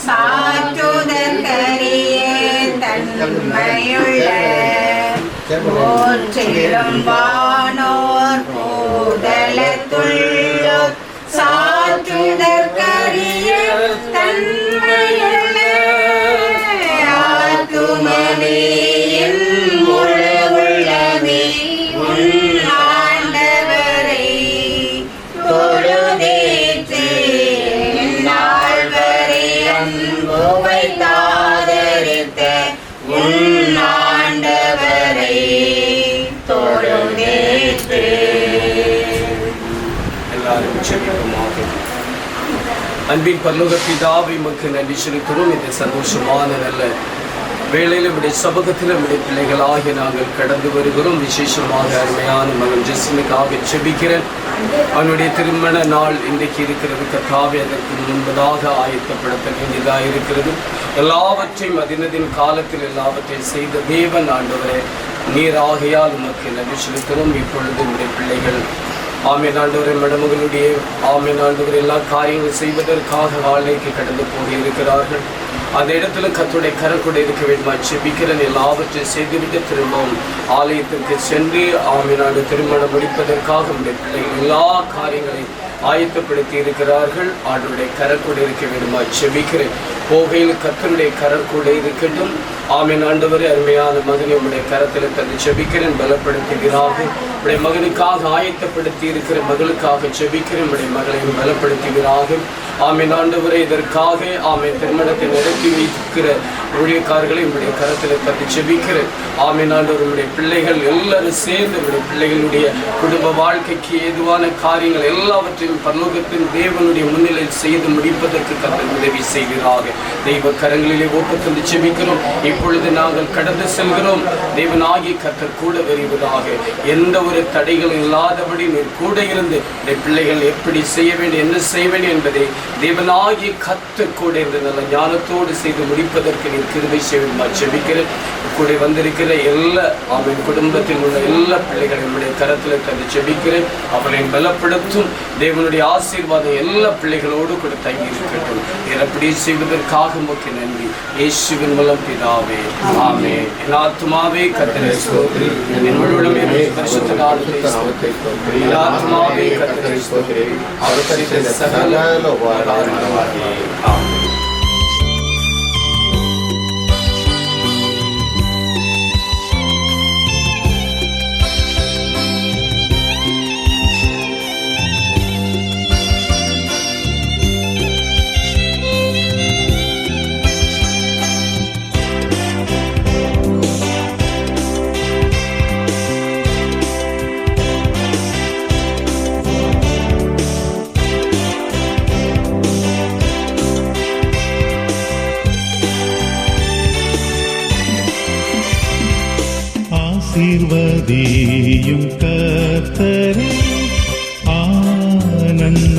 சாற்றுதற்கரிய தன்மையுள்ள போற்றிலும் வானோர் பூதலத்துள்ளோர் சாற்றுதற்கரிய தன்மையுள்ள ஆத்துமனேயின் முழு உள்ளமே ஆண்டவரை தொழுதேற்று நாள்வரை அன்பு வைத்தாதரித்த ஆண்டவரை தொழுதேற்று. எல்லாரும் செபிப்போமாக. அன்பின் பரலோக பிதாவை மக்கள் நன்றி செலுத்துகிறோம். இந்த சந்தோஷமான நல்ல வேளையில் நம்முடைய சமூகத்தில் நம்முடைய பிள்ளைகளாக நாங்கள் கடந்து வருகிறோம். விசேஷமாக அருமையான மகன் ஜெஸ்மிக்காக செபிக்கிறேன். அவனுடைய திருமண நாள் இன்றைக்கு இருக்கிறது. கர்த்தாவே, அதற்கு முன்பதாக ஆயத்தப்படுத்த வேண்டியதாக இருக்கிறது. எல்லாவற்றையும் அதினதின் காலத்தில் எல்லாவற்றையும் செய்த தேவன் ஆண்டவரே நீராகையால் உமக்கு நன்றி செலுத்துகிறோம். இப்பொழுது நம்முடைய பிள்ளைகள் ஆமீன் ஆண்டவரே மணமகளுடைய ஆமீன் ஆண்டவர் எல்லா காரியங்கள் செய்வதற்காக ஆலைக்கு கடந்து போக இருக்கிறார்கள். அந்த இடத்துல கர்த்தருடைய கரக்கூட இருக்க வேண்டுமா செபிக்கிறேன். எல்லாவற்றையும் செய்துவிட்டு திரும்பவும் ஆலயத்திற்கு சென்று ஆமீன் ஆண்டு திருமணம் முடிப்பதற்காக பிள்ளைகள் எல்லா காரியங்களையும் ஆயத்தப்படுத்தி இருக்கிறார்கள். ஆண்டவருடைய கரக்கூட இருக்க வேண்டுமா செபிக்கிறேன். போகையில் கர்த்தருடைய கரக்கூட இருக்கட்டும். ஆமீன் ஆண்டவரே அருமையான மகனை உடைய கரத்தில் தந்து செபிக்கிறேன். பலப்படுத்துகிறாக உடைய மகனுக்காக ஆயத்தப்படுத்தி இருக்கிற மகளுக்காக செபிக்கிறேன். உடைய மகளையும் பலப்படுத்துகிறாக. ஆமீன் ஆண்டவரே இதற்காக ஆமீன் திருமணத்தை நடத்தி வைத்திருக்கிற ஊழியக்காரர்களை உடைய கரத்தில் தந்து செபிக்கிறேன். ஆமீன் ஆண்டவர் உடைய பிள்ளைகள் எல்லாரும் சேர்ந்து உடைய பிள்ளைகளுடைய குடும்ப வாழ்க்கைக்கு ஏதுவான காரியங்கள் எல்லாவற்றையும் பரலோகத்தின் தேவனுடைய முன்னிலையில் செய்து முடிப்பதற்கு கர்த்தர் உதவி செய்கிறாக. தெய்வ கரங்களிலே ஒப்பு தந்து செபிக்கிறோம். இப்பொழுது நாங்கள் கடந்து செல்கிறோம். தேவனாகிய கர்த்தர் கூட வருவதாக. எந்த ஒரு தடைகளும் இல்லாதபடி நீர் கூட இருந்து பிள்ளைகள் எப்படி செய்ய வேண்டும் என்ன செய்ய வேண்டும் என்பதை தேவனாகிய கர்த்தர் கூட இருந்து நல்ல ஞானத்தோடு செய்து முடிப்பதற்கு நீர் கிருபை செய்வதுமா செபிக்கிறேன். கூட வந்திருக்கிற எல்லா அவன் குடும்பத்தில் உள்ள எல்லா பிள்ளைகளையும் நம்முடைய கரத்தில் தந்து செபிக்கிறேன். அவனை பலப்படுத்தும் தேவனுடைய ஆசீர்வாதம் எல்லா பிள்ளைகளோடு கூட தங்கி இருக்கட்டும். எப்படி செய்வதற்காக முக்கிய நன்றி இயேசுவின் மூலம் பிதாவே ஆமென். என் ஆத்துமாவே கர்த்தரை ஸ்தோத்திரி. என் முழுவதுமே பரிசுத்த நாமத்தை ஸ்தோத்திரி. என் ஆத்துமாவே கர்த்தரை ஸ்தோத்திரி. அவர் செய்த சகல உபகாரங்களுக்காக ஆமென். ஆசீர்வதியும் கர்த்தரே ஆனந்தமேகவே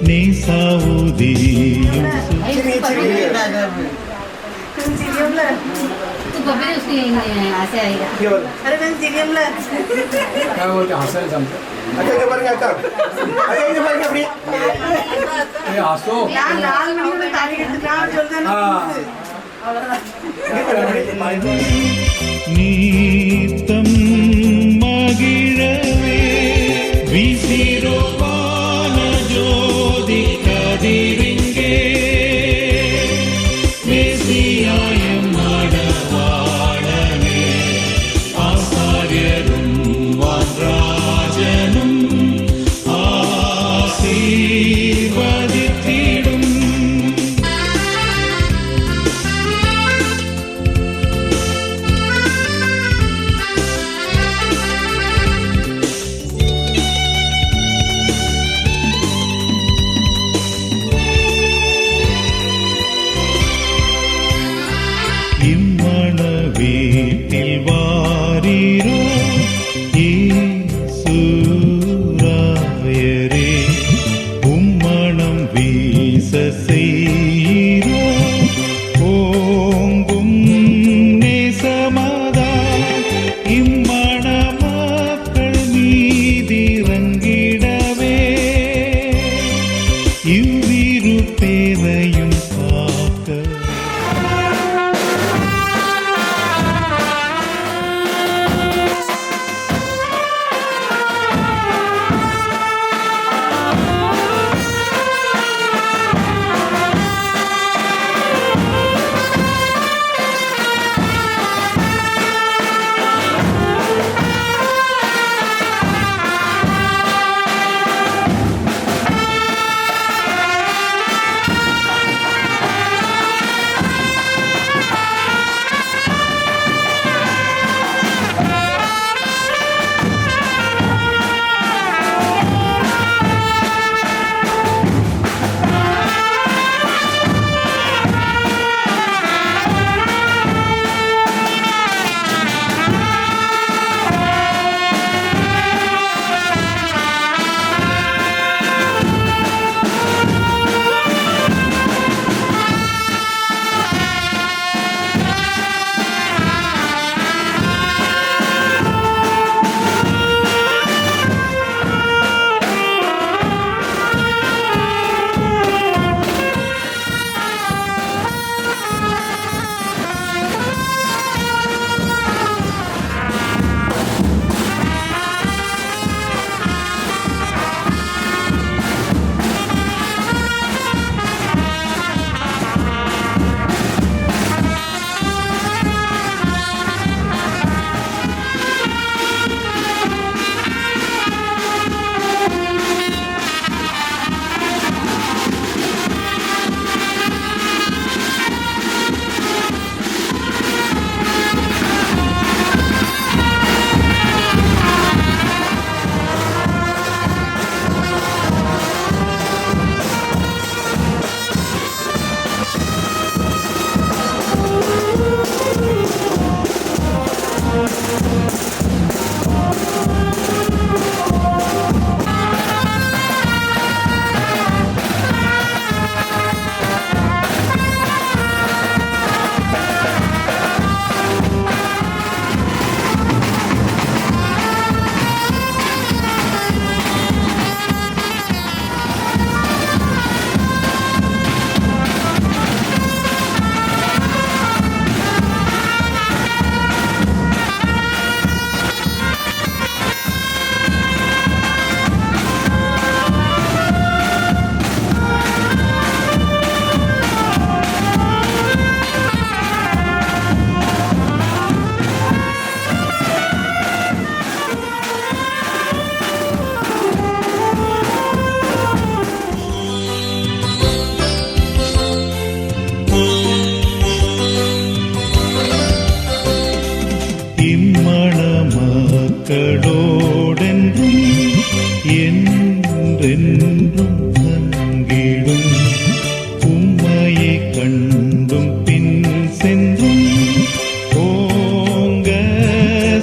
நேசாவுதியும் நீத்தம் மகிழவே விசிரோபான ஜோதி கதிரிங்கே மேசியாயம் மடவாளனே ஆசாரியரும் வான்ராஜனும் ஆசீர்வதித்திடும். வீட்டில் வாரீரோ ஈசுராயரே உம்மணம் வீச செய்யீரோ ஓங்கும் நேசமாதா இம்மண மக்கள் மீதிறங்கிடவே இவ்விரு பேரையும் காக்க. மக்களோடென்றும் என்றென்றும் தங்கிடும் உம்மையை கண்டும் பின் சென்றும் ஓங்க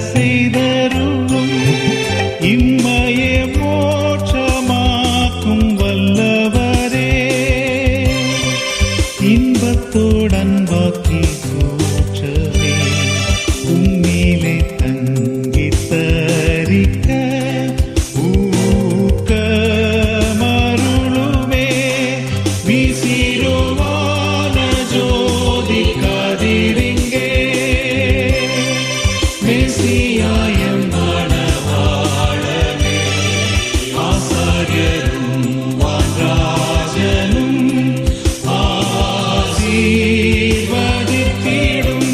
செய்தருளும் இம்மையே மோட்சமாக்கும் வல்லவரே இன்பத்தோடன் வாக்கி சூற்றவே உம்மிலே தங்கி தரிக்க ஊக்கமருளுமே வீசிருவான ஜோதி காதிரிங்கே மெசியாயம் மணவாளனே ஆசாரியரும் வான்ராஜனும் ஆசீர்வதித்திடும்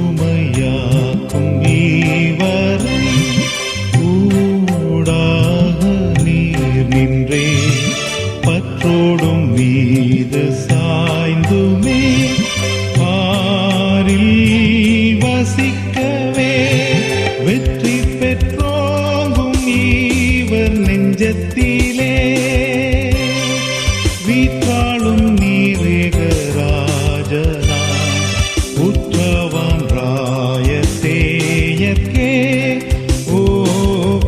ஒற்றுமையாக்கும் ஈவரை ஊடாக நீர் நின்றே பற்றோடும் மீது சாய்ந்துமே பாரில் வசிக்கவே வெற்றி பெற்றோங்கும் ஈவர் நெஞ்சத்திலே வீற்றாளும் நீரேகராஜனா உற்றவான் ராயத்தேயற்கே ஓ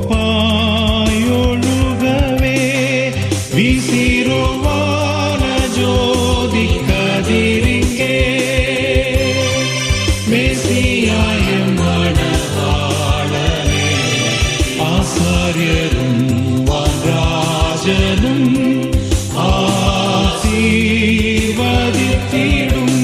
பாயொழுக வாராஜனும் ஆசீர்வதித்திடும்.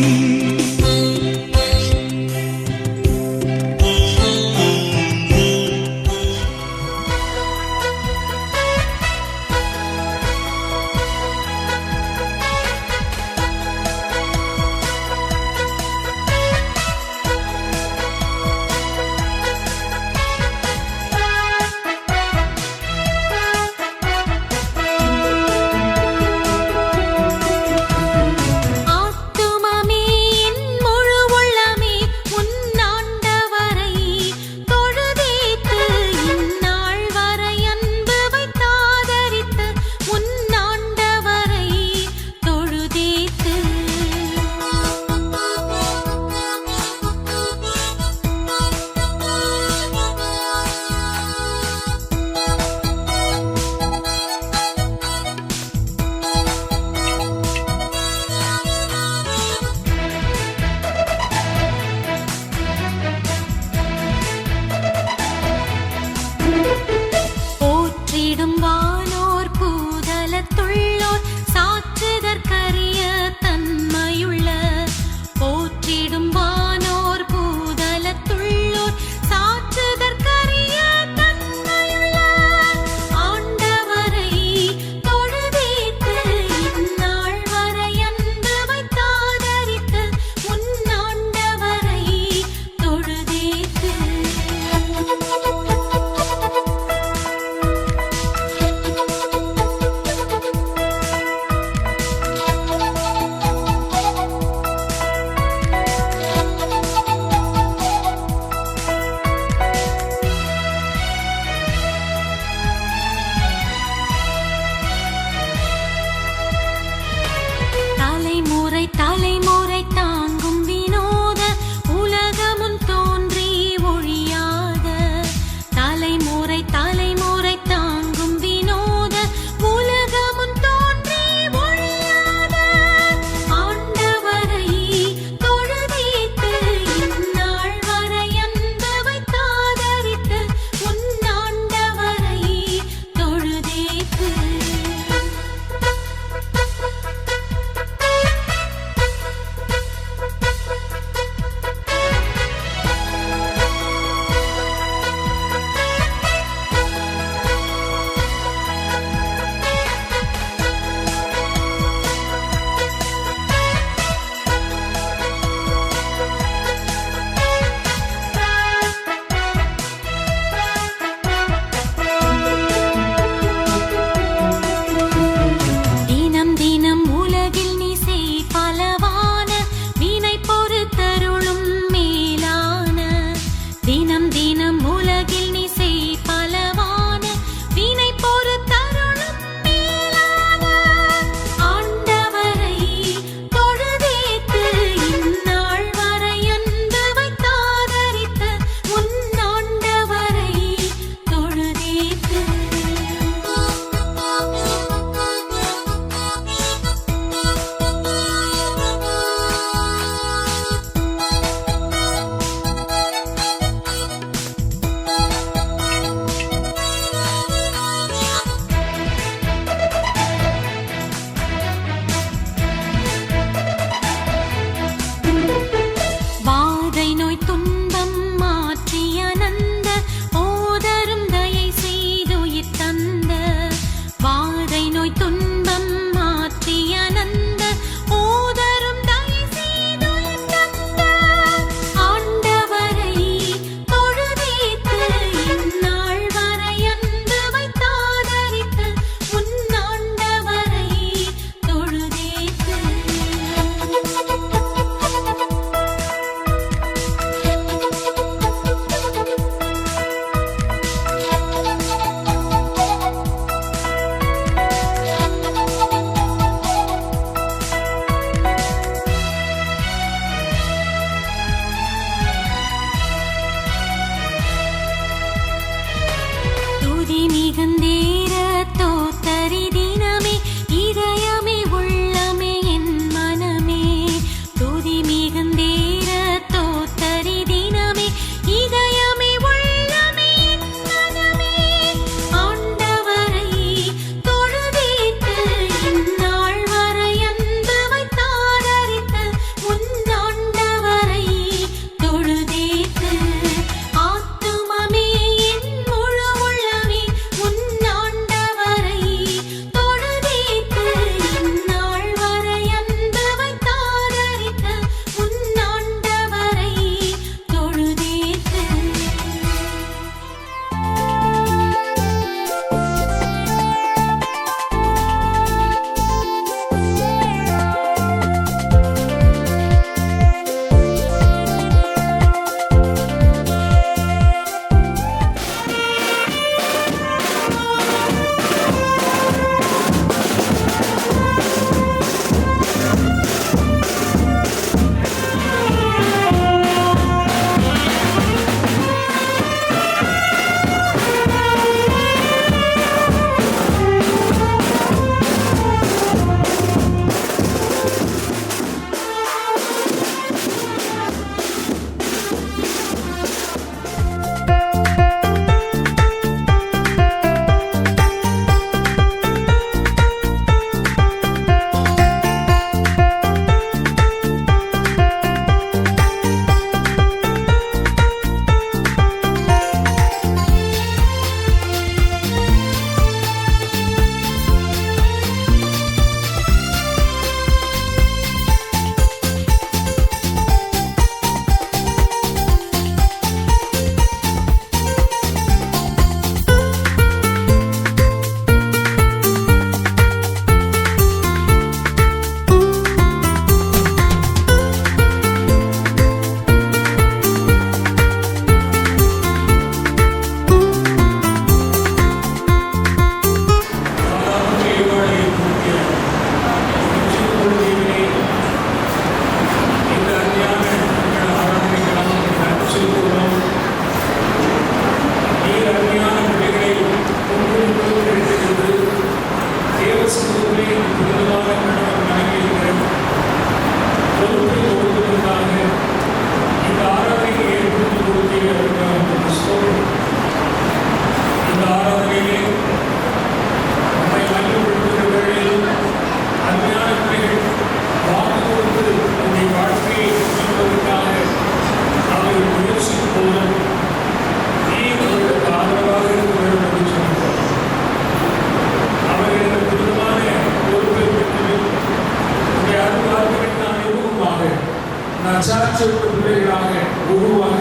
ஆசீர்வதித்த பிள்ளைகளாக உருவாக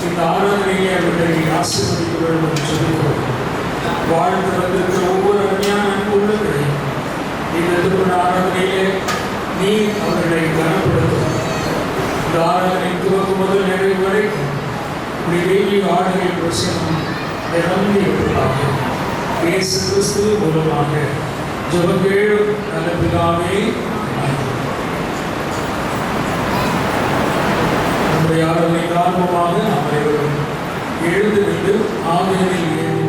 இந்த ஆராதனையை அவர்களை ஆசீர்வதிக்க வேண்டும் என்று சொல்லிக்கிறோம். வாழ்ந்து வந்திருக்கிற ஒவ்வொரு அருமையான உள்ளங்களையும் இந்த திருமண ஆராதனையிலே நீ அவர்களை கனப்படுத்தும். இந்த ஆராதனை துவக்கம் முதல் நிறைவு வரைக்கும் இப்படி தெய்வீக ஆளுகை பிரசனம் நிரம்பி இருப்பதாக இயேசு கிறிஸ்து மூலமாக ஜெபங்கேளும் நல்ல பிதாவே. நம்முடைய ஆராதனை காரணமாக நாம் அனைவரும் எழுந்து நின்று ஆவியில் ஏறி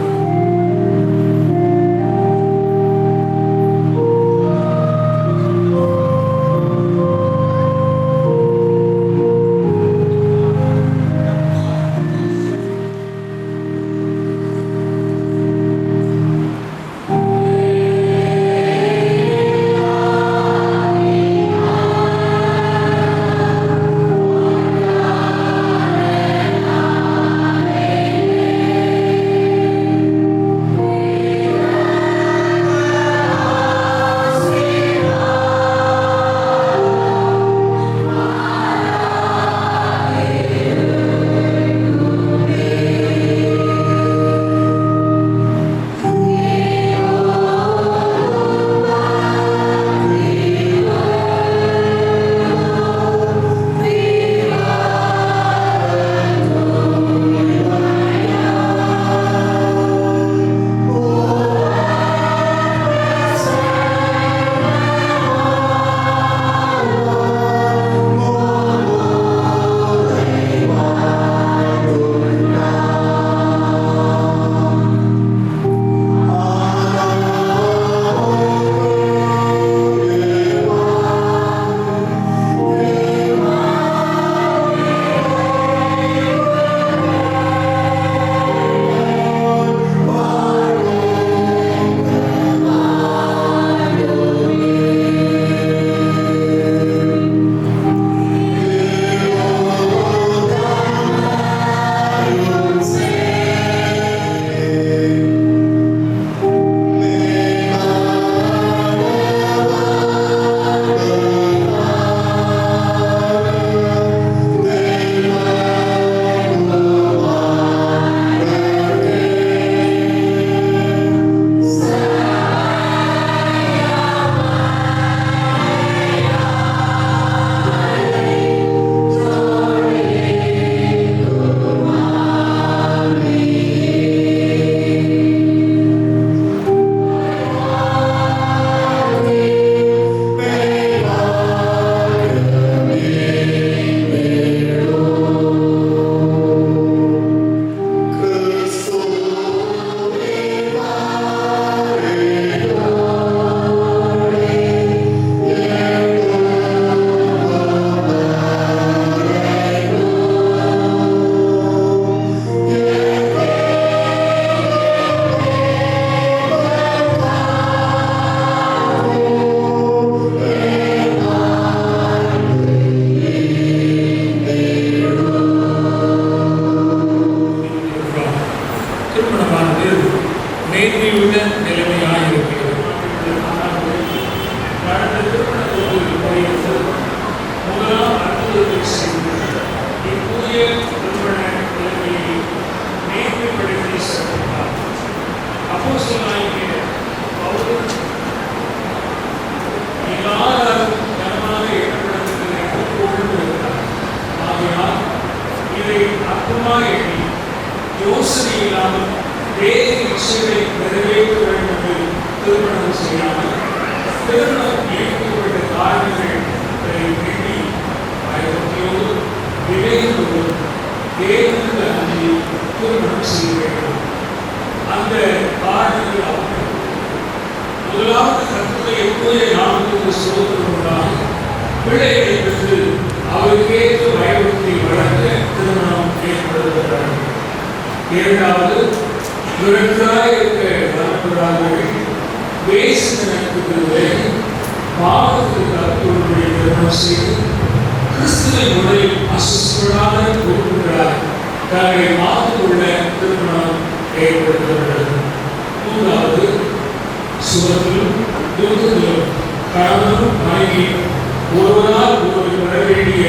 ஒருவரால் ஒருவர் வர வேண்டிய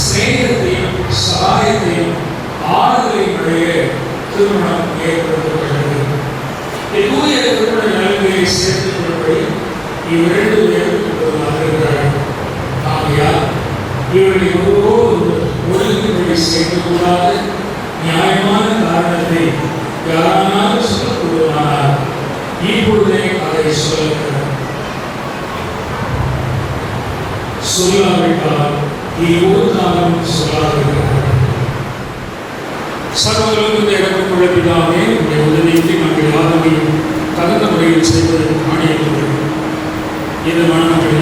சிநேகத்தையும் சகாயத்தையும் ஆறுதலையும் அடைய திருமணம் ஏற்படுத்தப்பட்டது. தூய திருமண நலன்களை சேர்த்துக் கொள்வதை இவ்விரண்டு ஏற்படுத்துவதாக இருக்கிறார்கள். ஆகையால் இவர்களை ஒருவரோடு ஒழுங்குபடி சேர்க்கக்கூடாத நியாயமான காரணத்தை யாரானாலும் சொல்லக்கூடுமானால் இப்பொழுதே அதை சொல்லுகிறார். சொல்லாவிட்டால் ஒரு காலம் சொல்லாதிருக்கிறார். சகோதரர்களுக்கு இறக்கமுள்ள பிதாவே, உடைய உதவிக்கு நாங்கள் யாரையும் தகுந்த முறையில் செய்வதற்கு ஆணையிட்டுள்ளோம். இந்த மணமகளை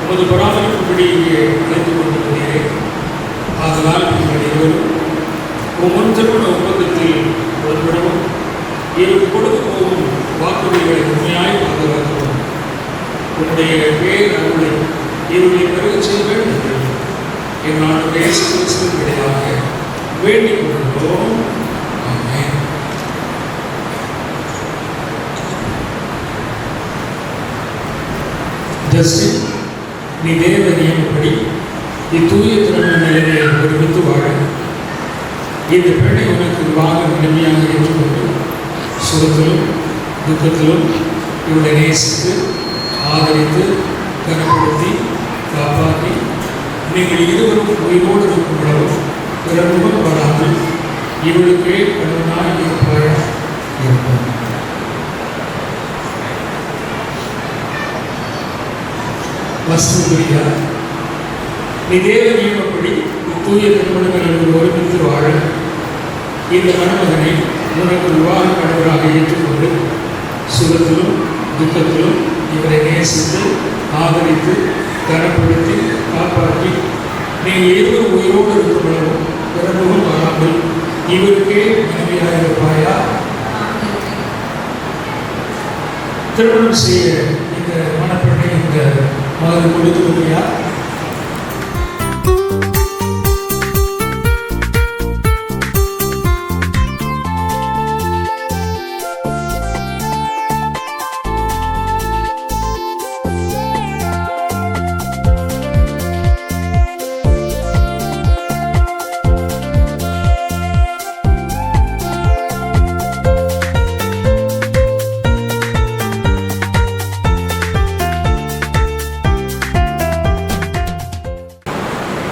உமது பராமரிப்புப்படி இங்கே அழைத்துக் கொண்டிருக்கிறீரே. ஆதலால் நீங்கள் இருவரும் ஒவ்வொரு திருமண ஒப்பந்தத்தில் ஒருவிடமும் இவருக்கு கொடுத்து போகும் வாக்குறுதிகளை உண்மையாய் பாதுகாக்கவும் உன்னுடைய பேர் அருளை இவர்களை பெருக செய்ய வேண்டும் எங்களால் இயேசு கிறிஸ்துவின் வழியாக வேண்டிக் கொள்கிறோம். ஆமென். ஜஸ்டின், நீ தேவ நியமப்படி இத்தூய திருமண நிலையை ஒருமித்து வாழ இந்த பெண்ணை உனக்கு விவாக நிலைமையாக ஏற்றுக்கொண்டு சுகத்திலும் துக்கத்திலும் இவளை நேசித்து ஆதரித்து கனப்படுத்தி காப்பாற்றி நீங்கள் இருவரும் உயிரோடு இருக்கும் அளவும் பிறமுகம் வராமல் இவளுக்கே கணவனாய் இருப்பாயா இருப்பார். வஸ்துபிரியா, நீ தேவ நியமப்படி தூய திருமணங்கள் ஒருமித்து வாழ இந்த மணமகனை உனக்கு விவாக கணவராக ஏற்றுக்கொண்டு சுகத்திலும் துக்கத்திலும் இவரை நேசித்து ஆதரித்து கனப்படுத்தி காப்பாற்றி நீங்கள் இருவரும் உயிரோடு இருக்கிறவர்களும் பிறமுகம் வராமல் இவருக்கே மனைவியாக இருப்பாயா? திருமணம் செய்ய இந்த மணப்பெண்ணை இந்த மகன் கொடுத்து கொடுமையா?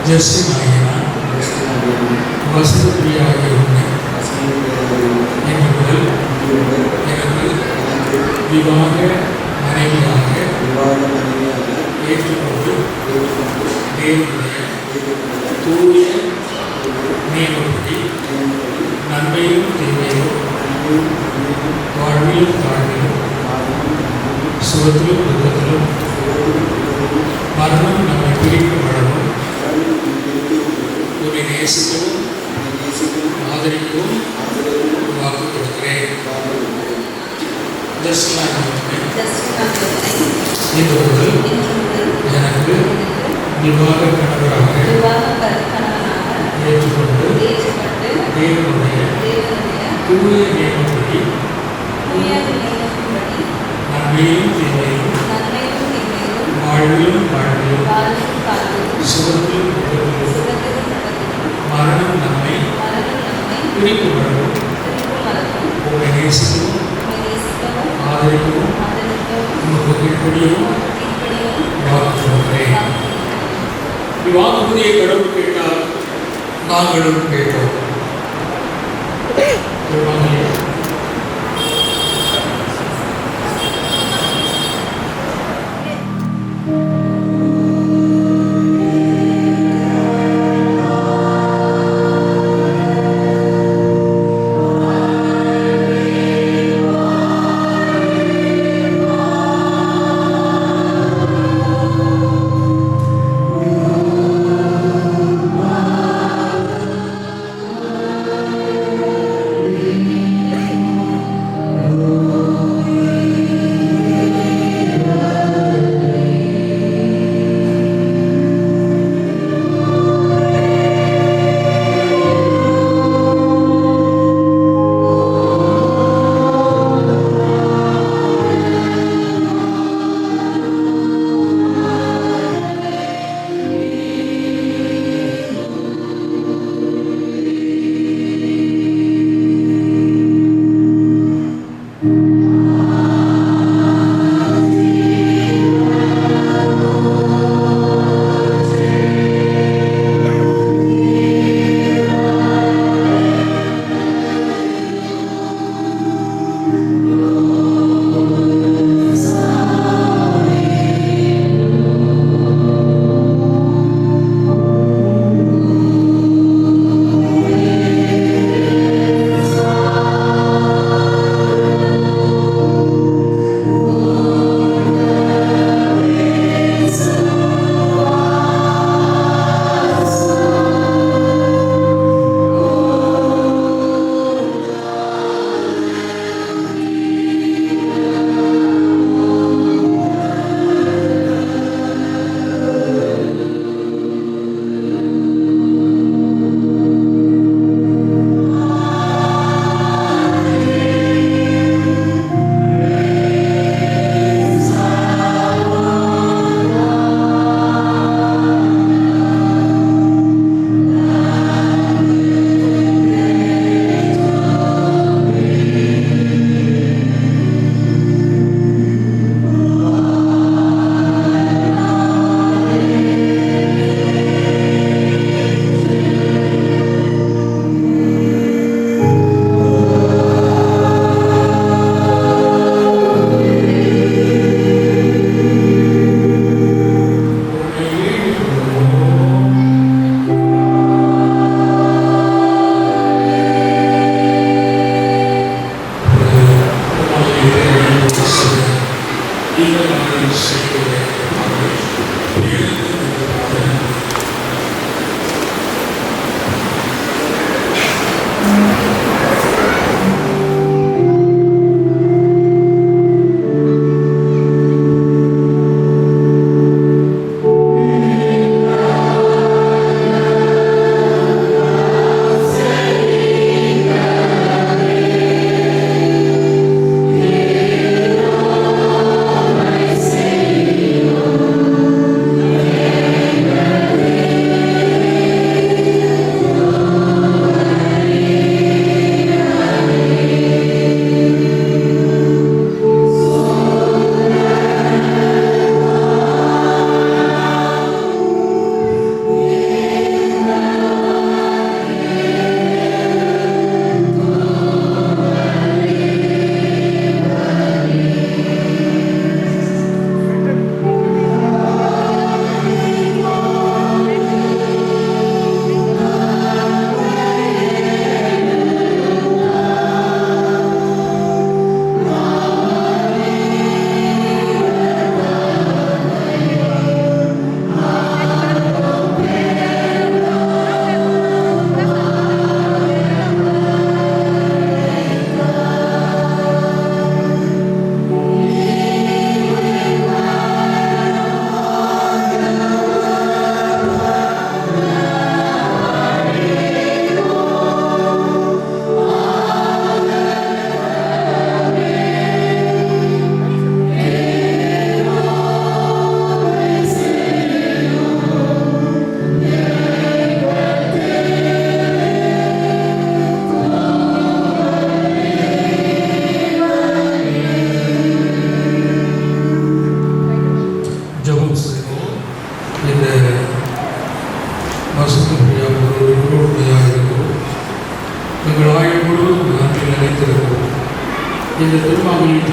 ஜஸ்டின் ஆகினான் வசதியாகிய உன்னை என் முதல் எனக்கு விவாக மனைவியாக ஏற்றுக்கொண்டு தேவனுடைய தூய நியமப்படி நன்மையும் தீமையும் வாழ்விலும் தாழ்விலும் சுகத்திலும் துக்கத்திலும் மரணம் நம்மை பிரிக்கும் அளவும் உன்னை நேசிக்கவும் ஆதரிக்கவும் வாக்கு கொடுக்கிறேன். இந்த முதல் எனக்கு விவாக கணவராக ஏற்றுக்கொண்டு தேவனுடைய தூய நியமப்படி நன்மையும் தீமையும் வாழ்விலும் வாழ்விலும் சுகத்திலும் துக்கத்திலும் மரணம் நம்மை பிரிக்கும் அளவும் உங்களை நேசிக்கவும் ஆதரிக்கவும் உமக்கு கீழ்ப்படியவும் வாக்கு கொடுக்கிறேன். இவ்வாக்குறுதியை கடவுள் கேட்டால் நாங்களும் கேட்டோம்.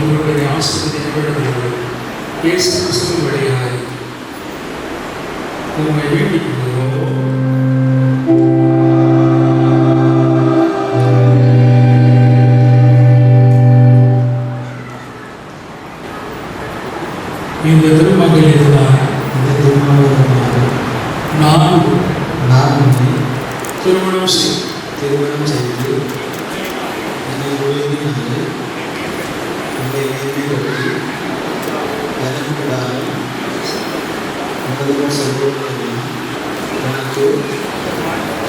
இவர்களை ஆசீர்வதிக்க வேண்டும் என்று இயேசு கிறிஸ்துவின் வழியாய் உம்மை வேண்டிக் கொள்கிறோம். இந்த திருமகளினால் நான் திருமணம் செய்து என்னை ஒழுங்கினாலே என்னை நீதிபதி எனக்குடாக முதல்வர் சொல்லுவதெல்லாம் எனக்கு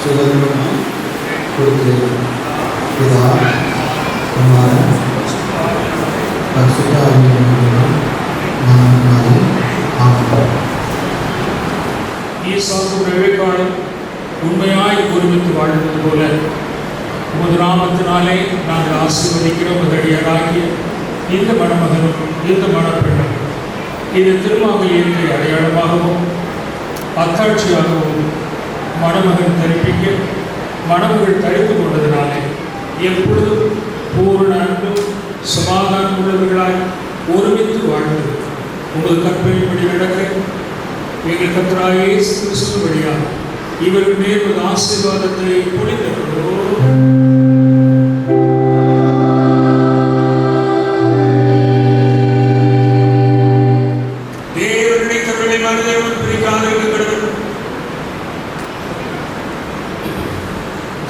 சுதந்திரமாக கொடுக்கிறேன். இதா குமாரன் பரிசுத்த ஆவியானவரால் நான் ஆமாம். ஈசாக்கும் ரெபெக்காளும் உண்மையாய் ஒருமித்து வாழ்வது போல உமது நாமத்தினாலே நாங்கள் ஆசீர்வதிக்கிறோம். உதவியராகிய இந்த மணமகனும் இந்த மணப்பெண்ணும் இந்த திருமாங்கல்யத்தை அடையாளமாகவும் அத்தாட்சியாகவும் மணமகன் தரிப்பிக்க மணமகள் தரித்து கொண்டதினாலே எப்பொழுதும் பூரண அன்பும் சமாதானம் உள்ளவர்களாய் ஒருமித்து வாழ்ந்து உங்கள் கற்பனைப்படி நடக்க எங்கள் கர்த்தராகிய இயேசு கிறிஸ்து வழியாக இவர்கள் மேல் ஆசீர்வாதத்தை பொழிந்தருளும். தேவனுடைய கருணை மனிதர்கள் பிரிக்காத இருக்கிறது.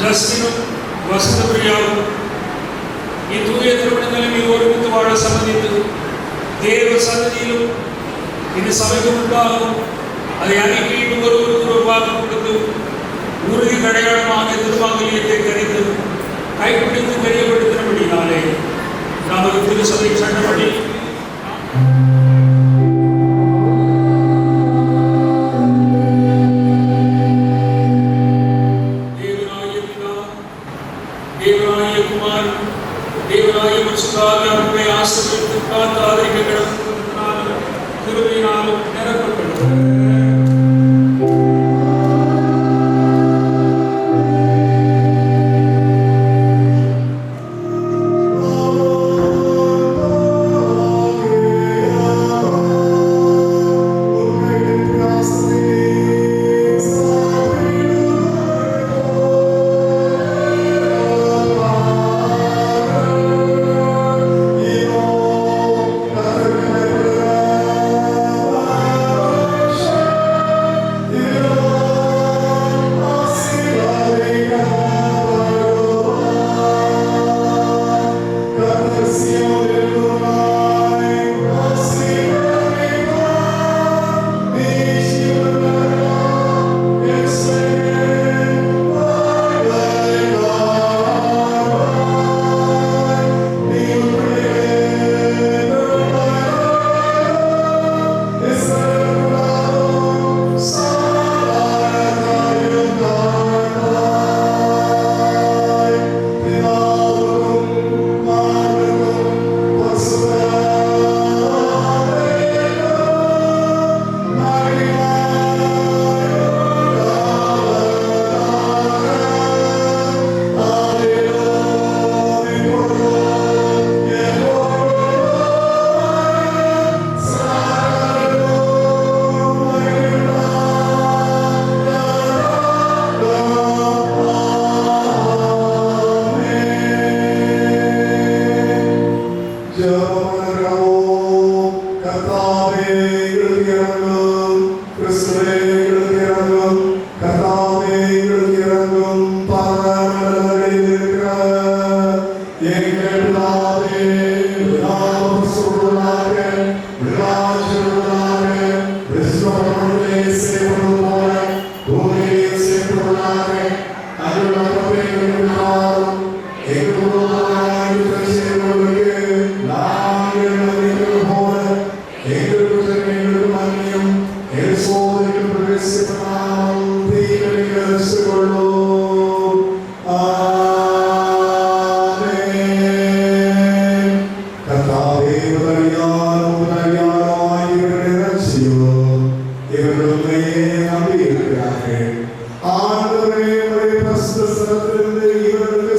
ஜஸ்டினும் வசந்த பிரியாவும் இத்தூய திருமணங்களை மீது ஒருமித்து வாழ சம்மதித்து தேவ சன்னதியிலும் இந்த சபைக்கு முன்பாகவும் அதை அறிக்கையிட்டு ஒருவருக்கு ஒரு வாக்கு கொடுத்து உறுதி அடையாளமாக திருமாங்கல்யத்தை கரைத்து கைப்பிடித்து தெரியப்படுத்தினபடினாலே நமது திருசபை சட்டப்படி தேவனாய பிதா, தேவனாய குமார், தேவனாய பரிசுத்தாவியானவரை ஆசீர்வதித்து காத்து ஆதரிக்க கிடப்பதனாலும் கிருபையினாலும் நிரப்பப்படுகிறது.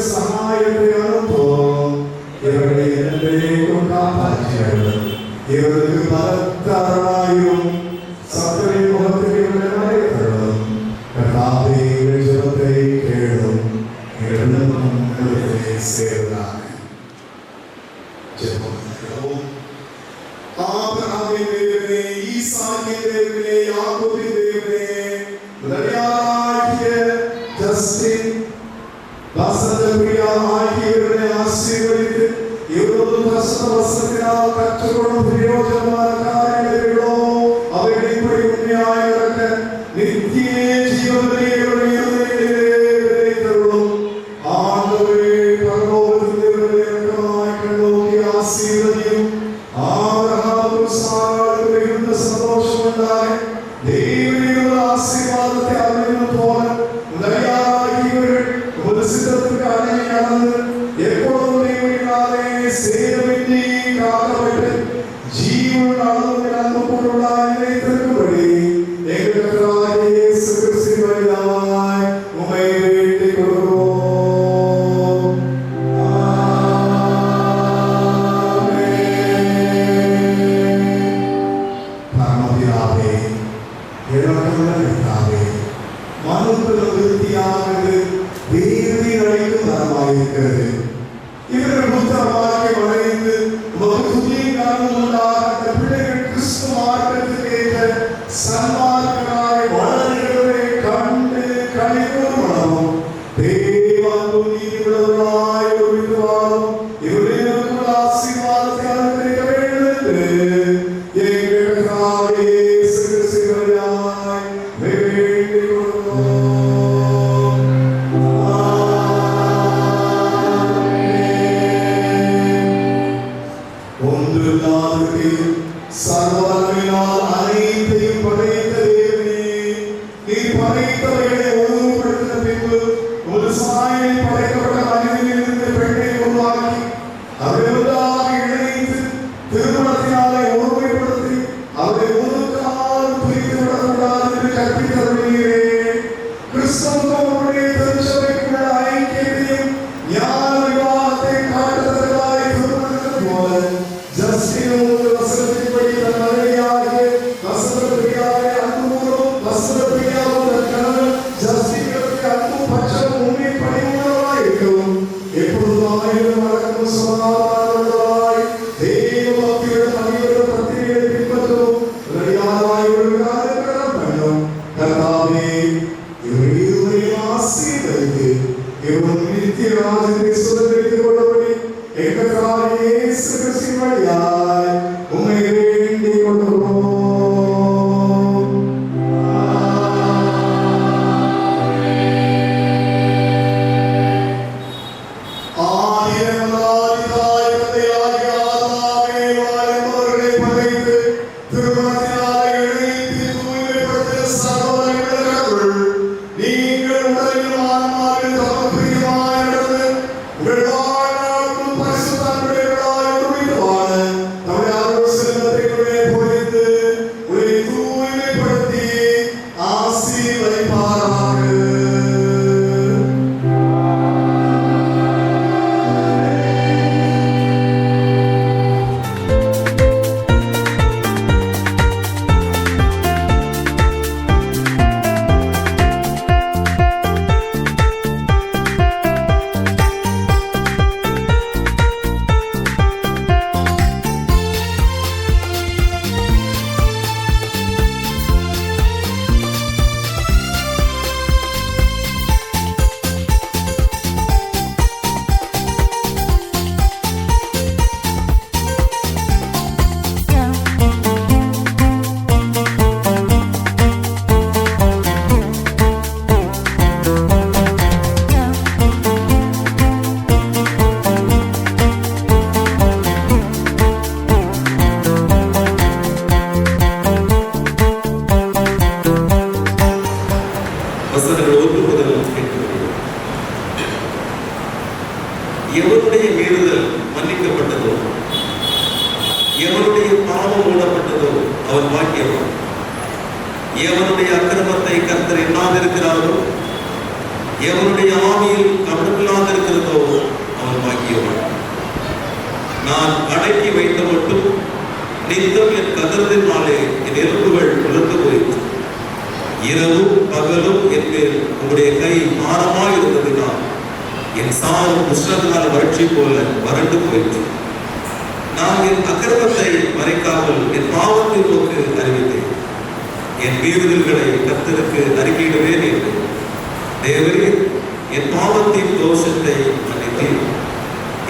சகாயத்தை அனுப்பும் இவர்களை சாட்சிகள் இவருக்கு பலத்தாராயும் சத்துரின் முகத்தில் மறைத்தரும் கர்த்தாவே எங்கள் ஜெபத்தை கேளும் எங்களுடைய சேர்ந்தார் ஜெபம் ஆபிரகாமின் தேவனே ஈசாக்கின் தேவனே யாக்கோபின் தேவனே முதலியாராகிய ஜஸ்டின் வசந்தபிரியா ஆகியவர்களை ஆசீர்வதித்து இவரோடு பிரசன்ன வசனத்தினால் கற்றுக்கொள்ளும் பிரயோஜனமான காரியங்களோ அவைகளை இப்படி உண்மையாய் நடக்க நித்திய ஜீவனை தருளும் ஆண்டவரே பரலோகத்தில் கண்ணோக்கி ஆசீர்வதியும் ஆபிரகாமுக்கு சாராளுக்கு மிகுந்த சந்தோஷம் உண்டாக தேவனுடைய ஆசீர்வாதத்தை அறிவிக்கும் போல முதலியாராகியவர்கள் ஒரு சித்தத்துக்கு அணையானது எப்பொழுதும் தேவனாலே சேதமின்றி காக்கப்பட்டு ஜீவன் அளவு அன்பு பொருளாய் நிலைத்திருக்கும்படி எங்கள் கர்த்தராகிய இயேசு கிறிஸ்துவின் வழியாய் உம்மை வேண்டிக் கொள்கிறோம். பரமபிதாவே, இரக்கமுள்ள கர்த்தாவே, மனுக்குல விருத்தியானது தேவி அழைக்கும் தரமாயிருக்கிறது. இவர்கள் புத்தகமாக்கி வளைந்து துதியின் காரணம் உண்டாக பிள்ளைகள் கிறிஸ்து மார்க்கத்துக்கேற்ற சன்மார்க்கராய் வளர்கிறவரை கண்டு கழிவுறும் தேவான்பு நீதியுள்ளவராய் ஒழித்து வாழும் இவர்களுக்குள்ள ஆசீர்வாதத்தை அனுகிரகிக்க வேண்டும் என்று எங்கள் கர்த்தராகிய இயேசு கிறிஸ்துவின் வழியாய் வேண்டிக் கொள்கிறோம். சர்வவல்லமையினால் அனைத்தையும் படைத்த தேவனே, நீர் படைத்தவைகளை ஒழுங்குபடுத்தின பின்பு ஒரு சாயலில் படைக்கப்பட்ட மனிதனிலிருந்து பெண்ணை உருவாக்கி அவர்களாக இணைத்து திருமணத்தினாலே ஒருமைப்படுத்தி அவரை ஒரு காலம் பிரித்து விடக்கூடாது என்று கற்பித்தருளீரே. கிறிஸ்தவனுடைய திருச்சபைக்குள்ள ஐக்கியத்தையும் ஞான விவாதத்தை காட்டுவதற்காய் திருமணத்தின் போல ஜஸ்டினோடு வசனத்தின்படி தன் மனைவியாகிய வசனப்பிரியாவை அன்பும் வசனப்பிரியாவும் தன் கணவன் ஜஸ்டினுக்கு அன்பும் பட்சமும் உண்மை பணிவுள்ளவராய் இருக்கவும் எப்பொழுதும் அமைதியும் வழக்கமும் சமாதானமுள்ளவராய் தெய்வ பக்தியுடன் அனைவரும் பத்திரிகையை பின்பற்றவும் ரெடியாராய் இவர்களுக்காக கடன் பண்ணும். கர்த்தாவே, இவர்கள் இருவரையும் ஆசீர்வதித்து இவரும் நித்திய ராஜ்யத்தை சுதந்திரித்துக் கொள்ளபடி எங்கள் கர்த்தராகிய இயேசு கிறிஸ்துவின் வழியாய் உம்மை வேண்டிக் கொள்கிறோம். எவருடைய மீறுதல் மன்னிக்கப்பட்டதோ, எவருடைய பாவம் மூடப்பட்டதோ அவர் பாக்கியவான். எவருடைய அக்கிரமத்தை கர்த்தர் எண்ணாதிருக்கிறாரோ, எவருடைய ஆவியில் கவனமில்லாதிருக்கிறதோ அவர் பாக்கியவான். நான் அடக்கி வைத்த மட்டும் நித்தம் என் கதறதினாலே என் எலும்புகள் உலர்ந்து போயிற்று. இரவும் பகலும் என் மேல் உங்களுடைய கை பாரமாய் இருந்ததினால் என் சாவு உஷ்ணத்தினால் வறட்சி போல வறண்டு போயிற்று. நான் என் அக்கிரமத்தை மறைக்காமல் என் பாவத்தை நோக்கு அறிவித்தேன். என் மீறுதல்களை கர்த்தருக்கு அறிக்கையிடுவேன் என்று. தேவரே, என் பாவத்தின் தோஷத்தை மன்னித்தேன்.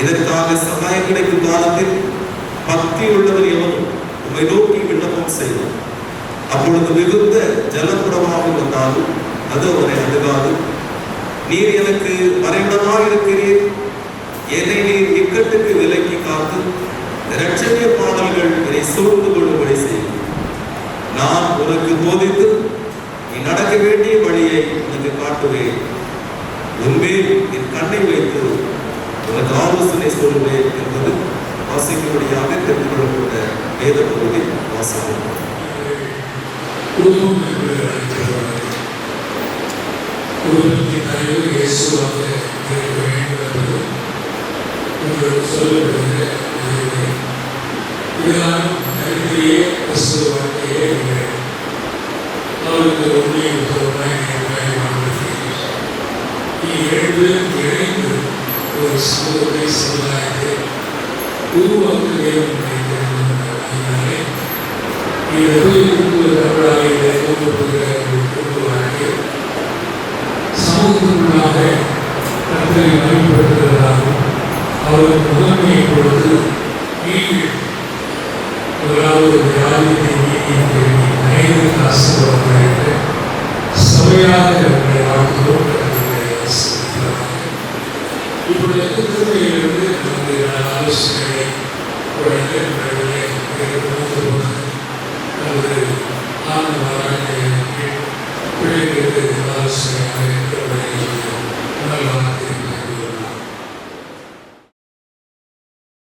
இதற்காக சகாயம் கிடைக்கும் காலத்தில் பக்தி உள்ளவர் எவனும் உம்மை நோக்கி விண்ணப்பம் செய்வார். அப்பொழுது மிகுந்த ஜலப்புறமாக வந்தாலும் அது அவரை அணுகாது. நீர் எனக்கு மறைவிடமாக இருக்கிறீர். என்னை நீர் இக்கட்டுக்கு விலக்கி காத்து இரட்சணிய பாடல்கள் என்னை சூழ்ந்து கொள்ளும்படி செய்யும். நான் உனக்கு போதித்து நீ நடக்க வேண்டிய வழியை உனக்கு காட்டுவேன். உன்மேல் என் கண்ணை வைத்து உனக்கு ஆலோசனை சொல்லுவேன் என்பது வாசிக்கும்படியாக தெரிந்து கொள்ளப்பட்ட வேத பகுதி வாசகம். குடும்பம் என்று அழைக்கப்படுகிறது. குடும்பத்தின் தலைவர் இயேசுவாக இருக்க வேண்டும் என்பது உங்களுக்கு சொல்லப்படுகிற அறிவுரை. இதனால் நடுவிலேயே கிறிஸ்துவ வாழ்க்கையே இருக்கிறது. அவருக்கு உண்மையை உத்தரவாய் எழுந்து இணைந்து ஒரு சமூகத்தை சமுதாயத்தை உருவாக்க வேண்டும் என்பதனாலே சமூகத்திற்குள்ளாக கர்த்தரை மகிமைப்படுத்துவதாகவும் அவருக்கு முதன்மையை கொடுத்து